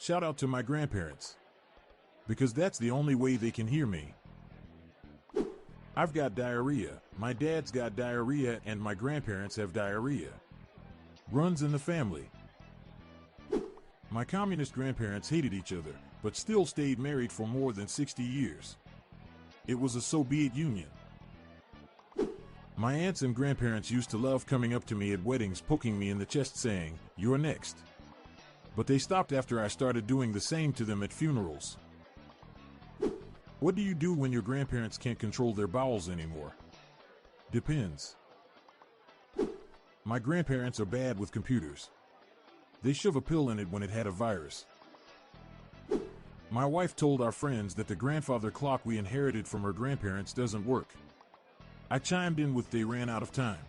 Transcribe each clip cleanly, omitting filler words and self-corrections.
Shout out to my grandparents. Because that's the only way they can hear me. I've got diarrhea, my dad's got diarrhea, and my grandparents have diarrhea. Runs in the family. My communist grandparents hated each other, but still stayed married for more than 60 years. It was a Soviet Union. My aunts and grandparents used to love coming up to me at weddings, poking me in the chest saying, "You're next." But they stopped after I started doing the same to them at funerals. What do you do when your grandparents can't control their bowels anymore? Depends. My grandparents are bad with computers. They shove a pill in it when it had a virus. My wife told our friends that the grandfather clock we inherited from her grandparents doesn't work. I chimed in with they ran out of time.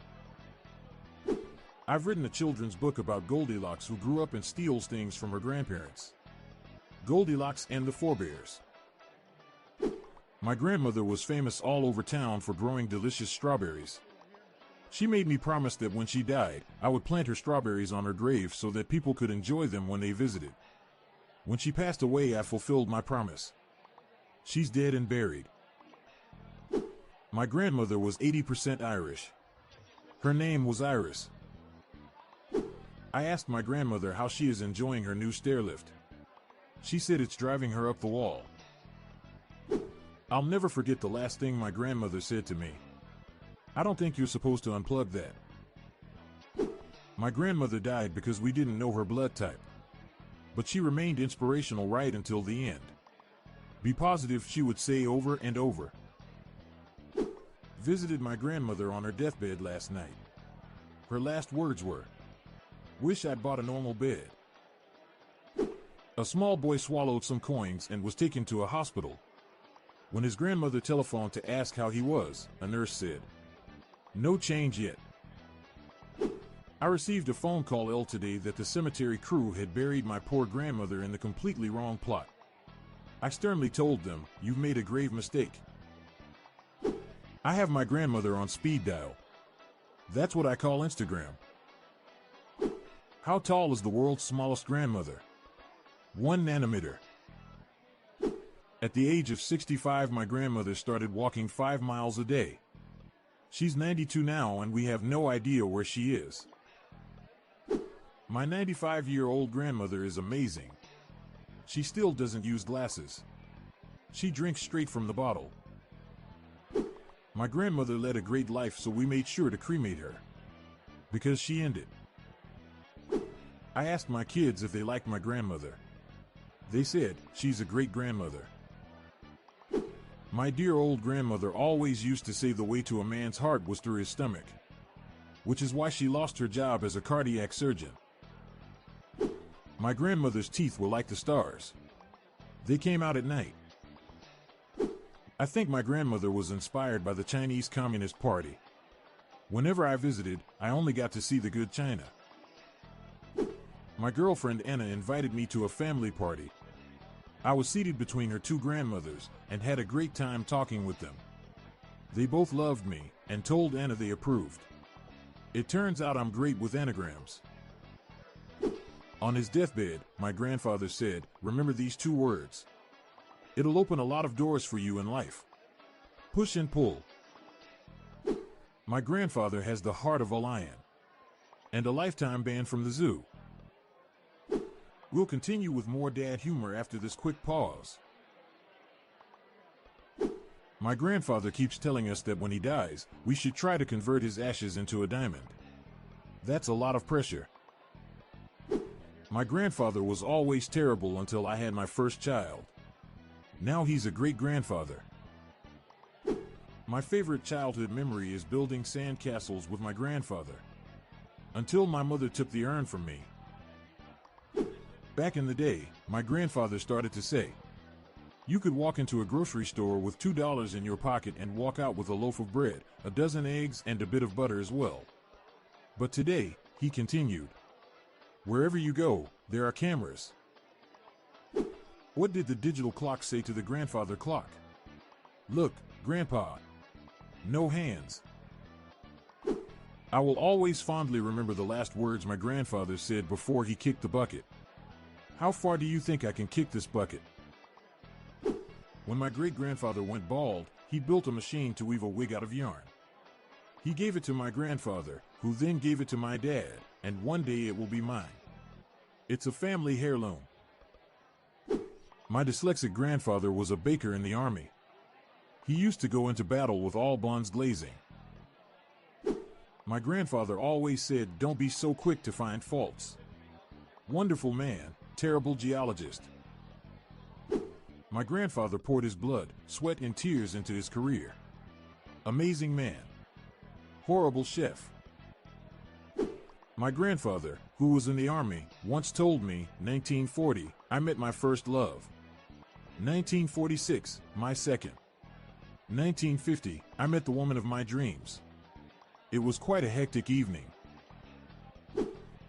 I've written a children's book about Goldilocks, who grew up and steals things from her grandparents. Goldilocks and the Forebears. My grandmother was famous all over town for growing delicious strawberries. She made me promise that when she died, I would plant her strawberries on her grave so that people could enjoy them when they visited. When she passed away, I fulfilled my promise. She's dead and buried. My grandmother was 80% Irish. Her name was Iris. I asked my grandmother how she is enjoying her new stairlift. She said it's driving her up the wall. I'll never forget the last thing my grandmother said to me. "I don't think you're supposed to unplug that." My grandmother died because we didn't know her blood type. But she remained inspirational right until the end. "Be positive," she would say over and over. Visited my grandmother on her deathbed last night. Her last words were, "Wish I'd bought a normal bed." A small boy swallowed some coins and was taken to a hospital. When his grandmother telephoned to ask how he was, a nurse said, "No change yet." I received a phone call today that the cemetery crew had buried my poor grandmother in the completely wrong plot. I sternly told them, "You've made a grave mistake." I have my grandmother on speed dial. That's what I call Instagram. How tall is the world's smallest grandmother? 1 nanometer. At the age of 65, my grandmother started walking 5 miles a day. She's 92 now, and we have no idea where she is. My 95-year-old grandmother is amazing. She still doesn't use glasses. She drinks straight from the bottle. My grandmother led a great life, so we made sure to cremate her. Because she ended. I asked my kids if they liked my grandmother. They said, "She's a great grandmother." My dear old grandmother always used to say the way to a man's heart was through his stomach. Which is why she lost her job as a cardiac surgeon. My grandmother's teeth were like the stars. They came out at night. I think my grandmother was inspired by the Chinese Communist Party. Whenever I visited, I only got to see the good China. My girlfriend Anna invited me to a family party. I was seated between her 2 grandmothers and had a great time talking with them. They both loved me and told Anna they approved. It turns out I'm great with anagrams. On his deathbed, my grandfather said, "Remember these 2 words. It'll open a lot of doors for you in life. Push and pull." My grandfather has the heart of a lion. And a lifetime ban from the zoo. We'll continue with more dad humor after this quick pause. My grandfather keeps telling us that when he dies, we should try to convert his ashes into a diamond. That's a lot of pressure. My grandfather was always terrible until I had my first child. Now he's a great-grandfather. My favorite childhood memory is building sand castles with my grandfather. Until my mother took the urn from me. Back in the day, my grandfather started to say, "You could walk into a grocery store with $2 in your pocket and walk out with a loaf of bread, a dozen eggs, and a bit of butter as well." But today, he continued, "Wherever you go, there are cameras." What did the digital clock say to the grandfather clock? "Look, Grandpa. No hands." I will always fondly remember the last words my grandfather said before he kicked the bucket. How far do you think I can kick this bucket? When my great-grandfather went bald, he built a machine to weave a wig out of yarn. He gave it to my grandfather, who then gave it to my dad, and one day it will be mine. It's a family heirloom. My dyslexic grandfather was a baker in the army. He used to go into battle with all buns glazing. My grandfather always said, "Don't be so quick to find faults." Wonderful man, terrible geologist. My grandfather poured his blood, sweat, and tears into his career. Amazing man. Horrible chef. My grandfather, who was in the army, once told me, 1940, I met my first love. 1946, my second. 1950, I met the woman of my dreams. It was quite a hectic evening.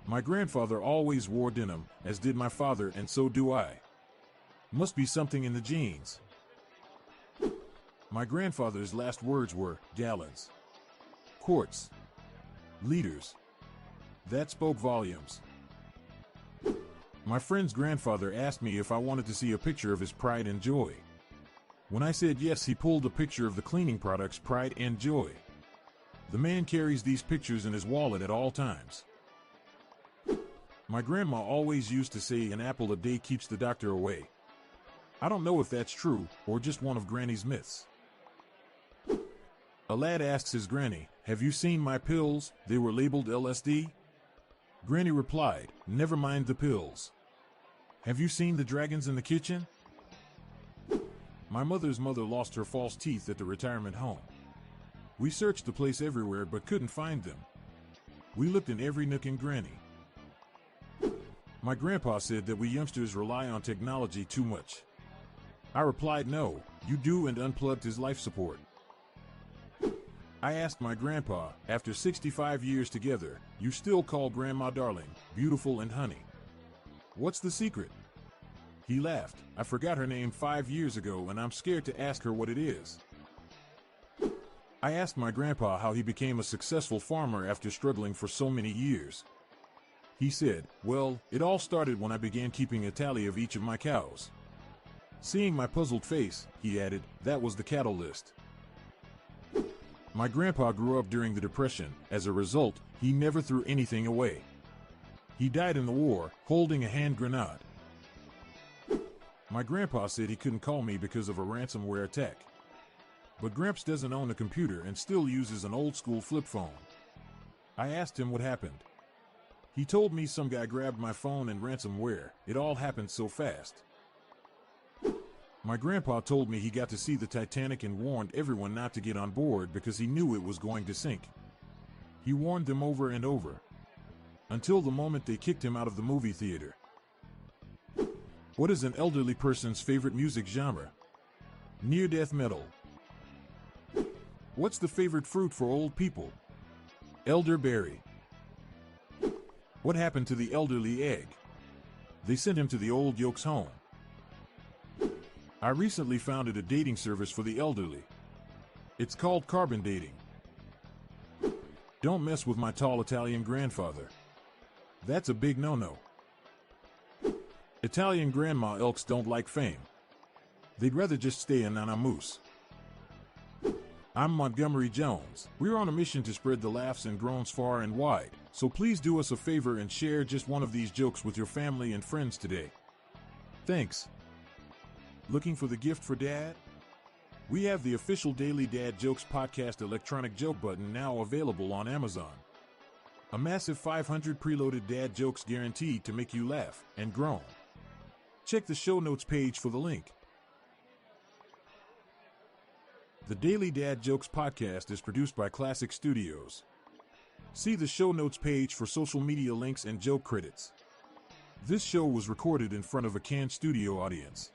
My grandfather always wore denim, as did my father, and so do I. Must be something in the genes. My grandfather's last words were, gallons, quarts, liters. That spoke volumes. My friend's grandfather asked me if I wanted to see a picture of his Pride and Joy. When I said yes, he pulled a picture of the cleaning products Pride and Joy. The man carries these pictures in his wallet at all times. My grandma always used to say an apple a day keeps the doctor away. I don't know if that's true, or just one of Granny's myths. A lad asks his granny, "Have you seen my pills? They were labeled LSD?" Granny replied, "Never mind the pills. Have you seen the dragons in the kitchen?" My mother's mother lost her false teeth at the retirement home. We searched the place everywhere but couldn't find them. We looked in every nook and cranny. My grandpa said that we youngsters rely on technology too much. I replied, "No, you do," and unplugged his life support. I asked my grandpa, "After 65 years together, you still call Grandma darling, beautiful, and honey. What's the secret?" He laughed. "I forgot her name 5 years ago and I'm scared to ask her what it is." I asked my grandpa how he became a successful farmer after struggling for so many years. He said, "Well, it all started when I began keeping a tally of each of my cows." Seeing my puzzled face, he added, "That was the cattle list." My grandpa grew up during the Depression. As a result, he never threw anything away. He died in the war, holding a hand grenade. My grandpa said he couldn't call me because of a ransomware attack. But Gramps doesn't own a computer and still uses an old-school flip phone. I asked him what happened. He told me some guy grabbed my phone and ransomware. It all happened so fast. My grandpa told me he got to see the Titanic and warned everyone not to get on board because he knew it was going to sink. He warned them over and over, until the moment they kicked him out of the movie theater. What is an elderly person's favorite music genre? Near-death metal. What's the favorite fruit for old people? Elderberry. What happened to the elderly egg? They sent him to the old yolk's home. I recently founded a dating service for the elderly. It's called carbon dating. Don't mess with my tall Italian grandfather. That's a big no-no. Italian grandma elks don't like fame. They'd rather just stay in Nana Moose. I'm Montgomery Jones. We're on a mission to spread the laughs and groans far and wide, so please do us a favor and share just one of these jokes with your family and friends today. Thanks. Looking for the gift for Dad? We have the official Daily Dad Jokes Podcast electronic joke button now available on Amazon. A massive 500 preloaded dad jokes guaranteed to make you laugh and groan. Check the show notes page for the link. The Daily Dad Jokes Podcast is produced by Classic Studios. See the show notes page for social media links and joke credits. This show was recorded in front of a canned studio audience.